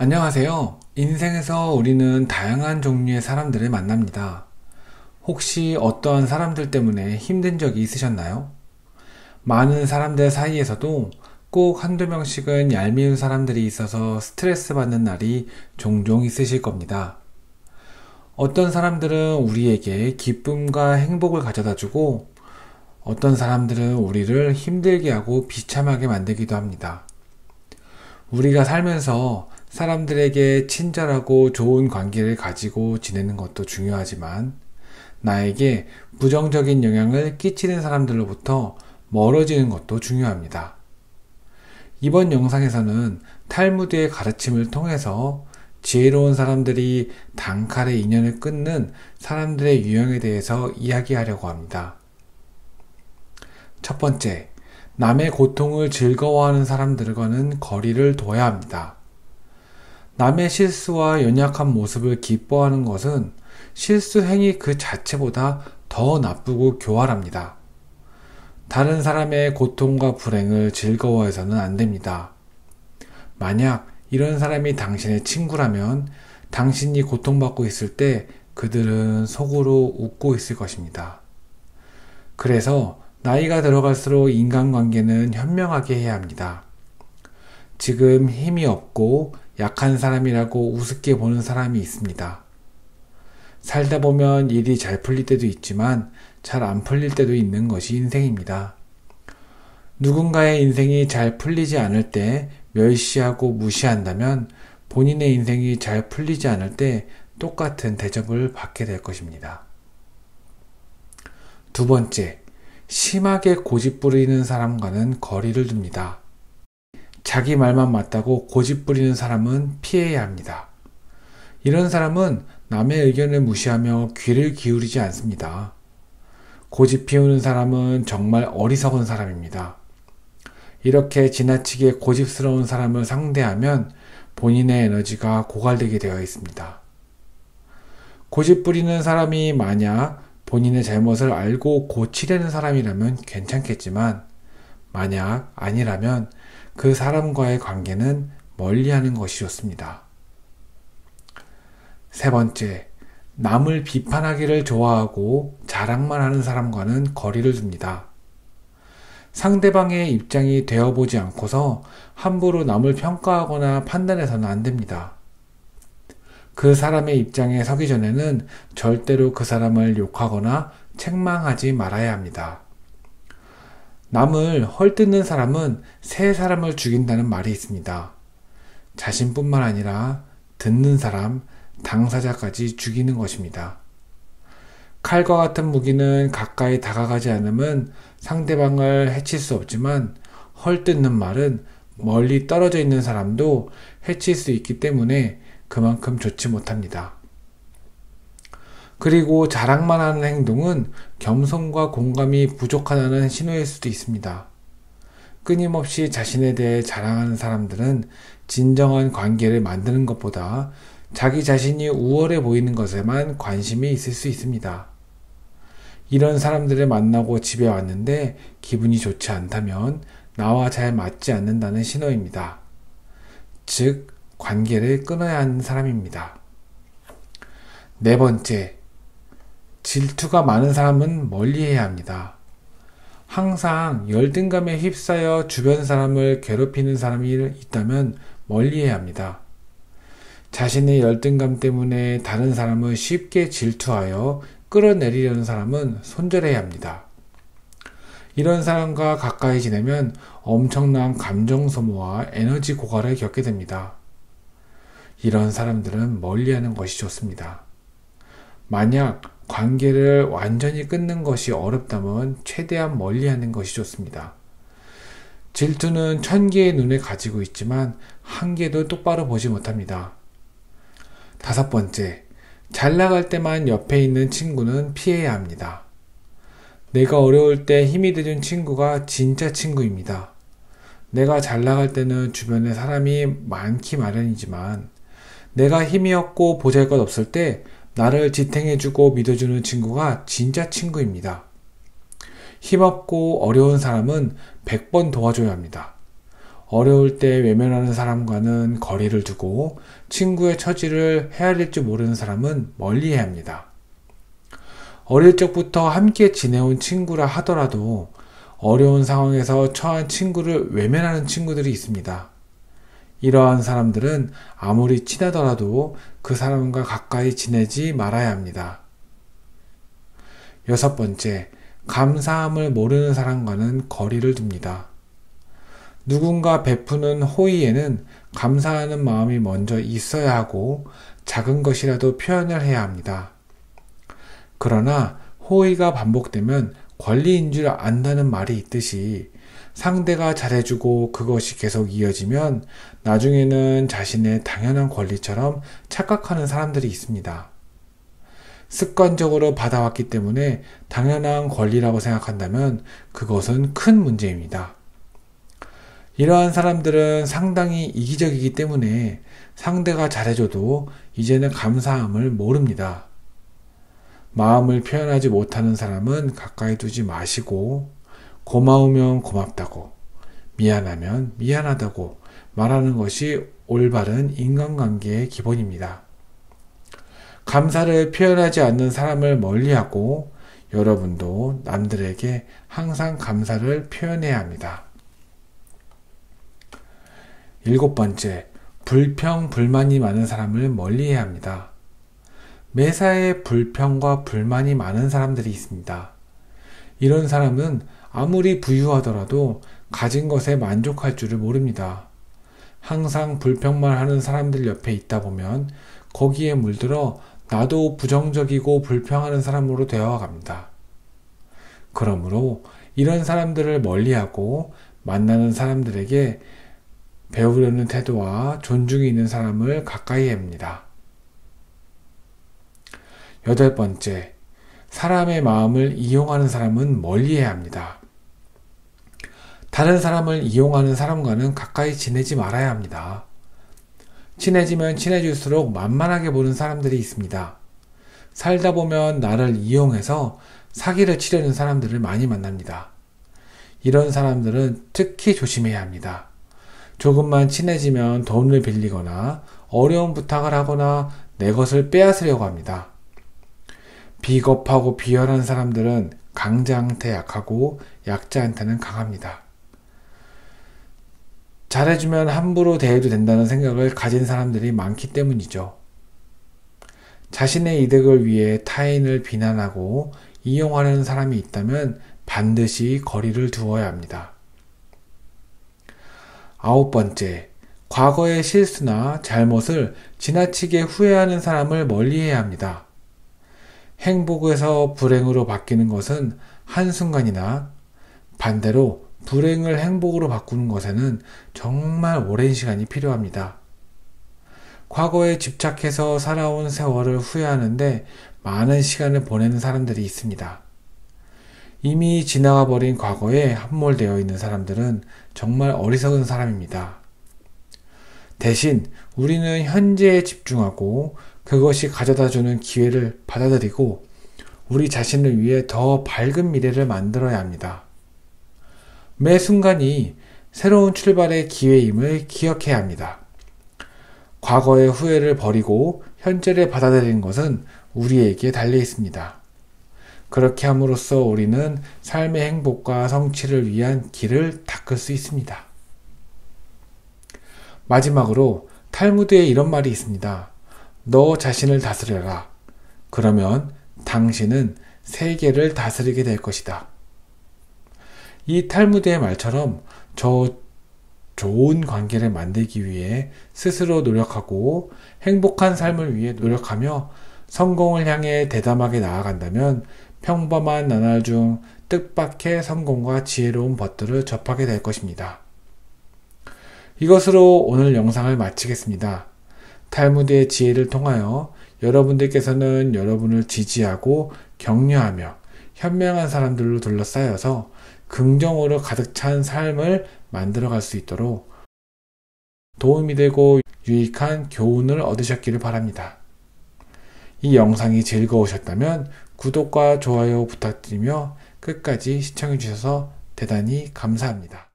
안녕하세요. 인생에서 우리는 다양한 종류의 사람들을 만납니다. 혹시 어떠한 사람들 때문에 힘든 적이 있으셨나요? 많은 사람들 사이에서도 꼭 한두 명씩은 얄미운 사람들이 있어서 스트레스 받는 날이 종종 있으실 겁니다. 어떤 사람들은 우리에게 기쁨과 행복을 가져다 주고 어떤 사람들은 우리를 힘들게 하고 비참하게 만들기도 합니다. 우리가 살면서 사람들에게 친절하고 좋은 관계를 가지고 지내는 것도 중요하지만 나에게 부정적인 영향을 끼치는 사람들로부터 멀어지는 것도 중요합니다. 이번 영상에서는 탈무드의 가르침을 통해서 지혜로운 사람들이 단칼에 인연을 끊는 사람들의 유형에 대해서 이야기하려고 합니다. 첫 번째, 남의 고통을 즐거워하는 사람들과는 거리를 둬야 합니다. 남의 실수와 연약한 모습을 기뻐하는 것은 실수 행위 그 자체보다 더 나쁘고 교활합니다. 다른 사람의 고통과 불행을 즐거워해서는 안 됩니다. 만약 이런 사람이 당신의 친구라면 당신이 고통받고 있을 때 그들은 속으로 웃고 있을 것입니다. 그래서 나이가 들어갈수록 인간관계는 현명하게 해야 합니다. 지금 힘이 없고 약한 사람이라고 우습게 보는 사람이 있습니다. 살다 보면 일이 잘 풀릴 때도 있지만 잘 안 풀릴 때도 있는 것이 인생입니다. 누군가의 인생이 잘 풀리지 않을 때 멸시하고 무시한다면 본인의 인생이 잘 풀리지 않을 때 똑같은 대접을 받게 될 것입니다. 두 번째, 심하게 고집부리는 사람과는 거리를 둡니다. 자기 말만 맞다고 고집부리는 사람은 피해야 합니다. 이런 사람은 남의 의견을 무시하며 귀를 기울이지 않습니다. 고집 피우는 사람은 정말 어리석은 사람입니다. 이렇게 지나치게 고집스러운 사람을 상대하면 본인의 에너지가 고갈되게 되어 있습니다. 고집 부리는 사람이 만약 본인의 잘못을 알고 고치려는 사람이라면 괜찮겠지만 만약 아니라면 그 사람과의 관계는 멀리하는 것이 좋습니다. 세 번째, 남을 비판하기를 좋아하고 자랑만 하는 사람과는 거리를 둡니다. 상대방의 입장이 되어보지 않고서 함부로 남을 평가하거나 판단해서는 안 됩니다. 그 사람의 입장에 서기 전에는 절대로 그 사람을 욕하거나 책망하지 말아야 합니다. 남을 헐뜯는 사람은 새 사람을 죽인다는 말이 있습니다. 자신뿐만 아니라 듣는 사람, 당사자까지 죽이는 것입니다. 칼과 같은 무기는 가까이 다가가지 않으면 상대방을 해칠 수 없지만 헐뜯는 말은 멀리 떨어져 있는 사람도 해칠 수 있기 때문에 그만큼 좋지 못합니다. 그리고 자랑만 하는 행동은 겸손과 공감이 부족하다는 신호일 수도 있습니다. 끊임없이 자신에 대해 자랑하는 사람들은 진정한 관계를 만드는 것보다 자기 자신이 우월해 보이는 것에만 관심이 있을 수 있습니다. 이런 사람들을 만나고 집에 왔는데 기분이 좋지 않다면 나와 잘 맞지 않는다는 신호입니다. 즉, 관계를 끊어야 하는 사람입니다. 네 번째, 질투가 많은 사람은 멀리해야 합니다. 항상 열등감에 휩싸여 주변 사람을 괴롭히는 사람이 있다면 멀리해야 합니다. 자신의 열등감 때문에 다른 사람을 쉽게 질투하여 끌어내리려는 사람은 손절해야 합니다. 이런 사람과 가까이 지내면 엄청난 감정 소모와 에너지 고갈을 겪게 됩니다. 이런 사람들은 멀리하는 것이 좋습니다. 만약 관계를 완전히 끊는 것이 어렵다면 최대한 멀리하는 것이 좋습니다. 질투는 1000개의 눈을 가지고 있지만 한 개도 똑바로 보지 못합니다. 다섯 번째, 잘 나갈 때만 옆에 있는 친구는 피해야 합니다. 내가 어려울 때 힘이 되준 친구가 진짜 친구입니다. 내가 잘 나갈 때는 주변에 사람이 많기 마련이지만 내가 힘이 없고 보잘것없을 때 나를 지탱해주고 믿어주는 친구가 진짜 친구입니다. 힘없고 어려운 사람은 100번 도와줘야 합니다. 어려울 때 외면하는 사람과는 거리를 두고 친구의 처지를 헤아릴 줄 모르는 사람은 멀리해야 합니다. 어릴 적부터 함께 지내온 친구라 하더라도 어려운 상황에서 처한 친구를 외면하는 친구들이 있습니다. 이러한 사람들은 아무리 친하더라도 그 사람과 가까이 지내지 말아야 합니다. 여섯 번째, 감사함을 모르는 사람과는 거리를 둡니다. 누군가 베푸는 호의에는 감사하는 마음이 먼저 있어야 하고 작은 것이라도 표현을 해야 합니다. 그러나 호의가 반복되면 권리인 줄 안다는 말이 있듯이 상대가 잘해주고 그것이 계속 이어지면 나중에는 자신의 당연한 권리처럼 착각하는 사람들이 있습니다. 습관적으로 받아왔기 때문에 당연한 권리라고 생각한다면 그것은 큰 문제입니다. 이러한 사람들은 상당히 이기적이기 때문에 상대가 잘해줘도 이제는 감사함을 모릅니다. 마음을 표현하지 못하는 사람은 가까이 두지 마시고 고마우면 고맙다고, 미안하면 미안하다고 말하는 것이 올바른 인간관계의 기본입니다. 감사를 표현하지 않는 사람을 멀리하고 여러분도 남들에게 항상 감사를 표현해야 합니다. 일곱 번째, 불평, 불만이 많은 사람을 멀리해야 합니다. 매사에 불평과 불만이 많은 사람들이 있습니다. 이런 사람은 아무리 부유하더라도 가진 것에 만족할 줄을 모릅니다. 항상 불평만 하는 사람들 옆에 있다 보면 거기에 물들어 나도 부정적이고 불평하는 사람으로 되어갑니다. 그러므로 이런 사람들을 멀리하고 만나는 사람들에게 배우려는 태도와 존중이 있는 사람을 가까이 합니다. 여덟 번째, 사람의 마음을 이용하는 사람은 멀리해야 합니다. 다른 사람을 이용하는 사람과는 가까이 지내지 말아야 합니다. 친해지면 친해질수록 만만하게 보는 사람들이 있습니다. 살다 보면 나를 이용해서 사기를 치려는 사람들을 많이 만납니다. 이런 사람들은 특히 조심해야 합니다. 조금만 친해지면 돈을 빌리거나 어려운 부탁을 하거나 내 것을 빼앗으려고 합니다. 비겁하고 비열한 사람들은 강자한테 약하고 약자한테는 강합니다. 잘해주면 함부로 대해도 된다는 생각을 가진 사람들이 많기 때문이죠. 자신의 이득을 위해 타인을 비난하고 이용하려는 사람이 있다면 반드시 거리를 두어야 합니다. 아홉 번째, 과거의 실수나 잘못을 지나치게 후회하는 사람을 멀리해야 합니다. 행복에서 불행으로 바뀌는 것은 한순간이나 반대로 불행을 행복으로 바꾸는 것에는 정말 오랜 시간이 필요합니다. 과거에 집착해서 살아온 세월을 후회하는데 많은 시간을 보내는 사람들이 있습니다. 이미 지나가 버린 과거에 함몰되어 있는 사람들은 정말 어리석은 사람입니다. 대신 우리는 현재에 집중하고 그것이 가져다주는 기회를 받아들이고 우리 자신을 위해 더 밝은 미래를 만들어야 합니다. 매 순간이 새로운 출발의 기회임을 기억해야 합니다. 과거의 후회를 버리고 현재를 받아들이는 것은 우리에게 달려 있습니다. 그렇게 함으로써 우리는 삶의 행복과 성취를 위한 길을 닦을 수 있습니다. 마지막으로 탈무드에 이런 말이 있습니다. 너 자신을 다스려라. 그러면 당신은 세계를 다스리게 될 것이다. 이 탈무드의 말처럼 좋은 관계를 만들기 위해 스스로 노력하고 행복한 삶을 위해 노력하며 성공을 향해 대담하게 나아간다면 평범한 나날 중 뜻밖의 성공과 지혜로운 벗들을 접하게 될 것입니다. 이것으로 오늘 영상을 마치겠습니다. 탈무드의 지혜를 통하여 여러분들께서는 여러분을 지지하고 격려하며 현명한 사람들로 둘러싸여서 긍정으로 가득 찬 삶을 만들어갈 수 있도록 도움이 되고 유익한 교훈을 얻으셨기를 바랍니다. 이 영상이 즐거우셨다면 구독과 좋아요 부탁드리며 끝까지 시청해 주셔서 대단히 감사합니다.